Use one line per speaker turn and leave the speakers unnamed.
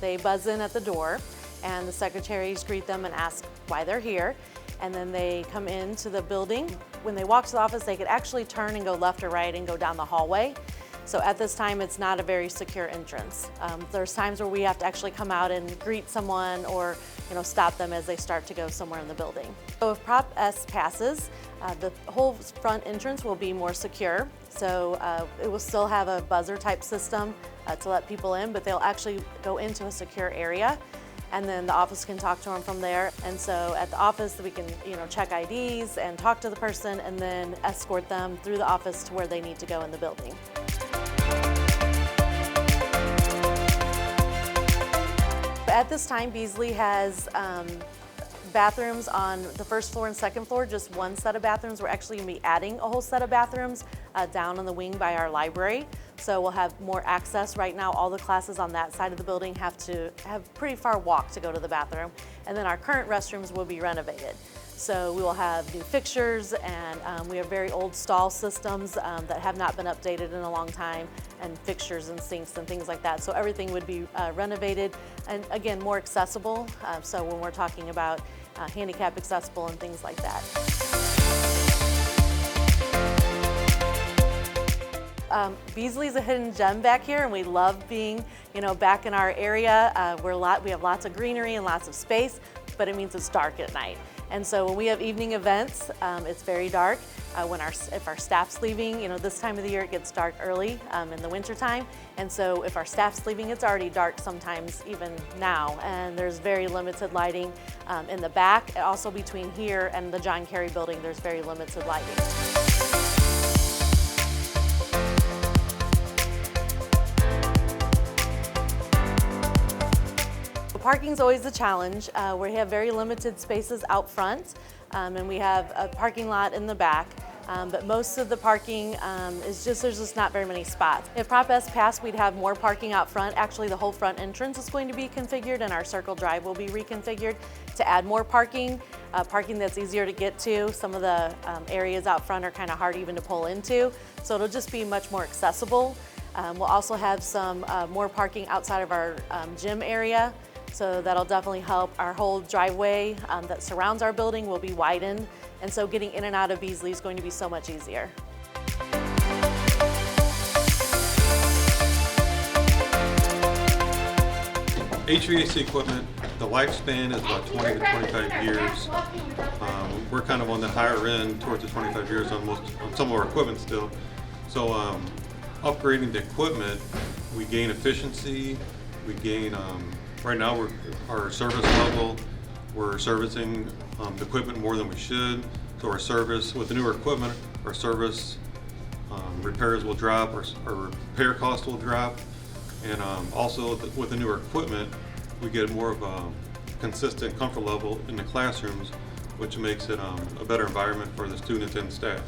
They buzz in at the door, and the secretaries greet them and ask why they're here. And then they come into the building. When they walk to the office, they could actually turn and go left or right and go down the hallway. So at this time, it's not a very secure entrance. There's times where we have to actually come out and greet someone or stop them as they start to go somewhere in the building. So if Prop S passes, the whole front entrance will be more secure. So it will still have a buzzer type system to let people in, but they'll actually go into a secure area. And then the office can talk to them from there. And so at the office, we can check IDs and talk to the person and then escort them through the office to where they need to go in the building. At this time, Beasley has bathrooms on the first floor and second floor, just one set of bathrooms. We're actually going to be adding a whole set of bathrooms down on the wing by our library. So we'll have more access. Right now, all the classes on that side of the building have to have pretty far walk to go to the bathroom. And then our current restrooms will be renovated. So we will have new fixtures, and we have very old stall systems that have not been updated in a long time, and fixtures and sinks and things like that. So everything would be renovated and, again, more accessible. So when we're talking about handicap accessible and things like that. Beasley's a hidden gem back here, and we love being, back in our area. We have lots of greenery and lots of space, but it means it's dark at night. And so when we have evening events, it's very dark. If our staff's leaving, this time of the year it gets dark early in the winter time. And so if our staff's leaving, it's already dark sometimes even now. And there's very limited lighting in the back. Also between here and the John Kerry building, there's very limited lighting. Parking's always a challenge. We have very limited spaces out front, and we have a parking lot in the back. But most of the parking there's just not very many spots. If Prop S passed, we'd have more parking out front. Actually, the whole front entrance is going to be configured, and our Circle Drive will be reconfigured to add more parking, parking that's easier to get to. Some of the areas out front are kind of hard even to pull into, so it'll just be much more accessible. We'll also have some more parking outside of our gym area. So that'll definitely help. Our whole driveway that surrounds our building will be widened, and so getting in and out of Beasley is going to be so much easier.
HVAC equipment, the lifespan is about 20 to 25 years. We're kind of on the higher end towards the 25 years on some of our equipment still. So upgrading the equipment, we gain efficiency, we gain right now, our service level, we're servicing the equipment more than we should. So our service, with the newer equipment, our service repairs will drop, our repair cost will drop. And also with the newer equipment, we get more of a consistent comfort level in the classrooms, which makes it a better environment for the students and staff.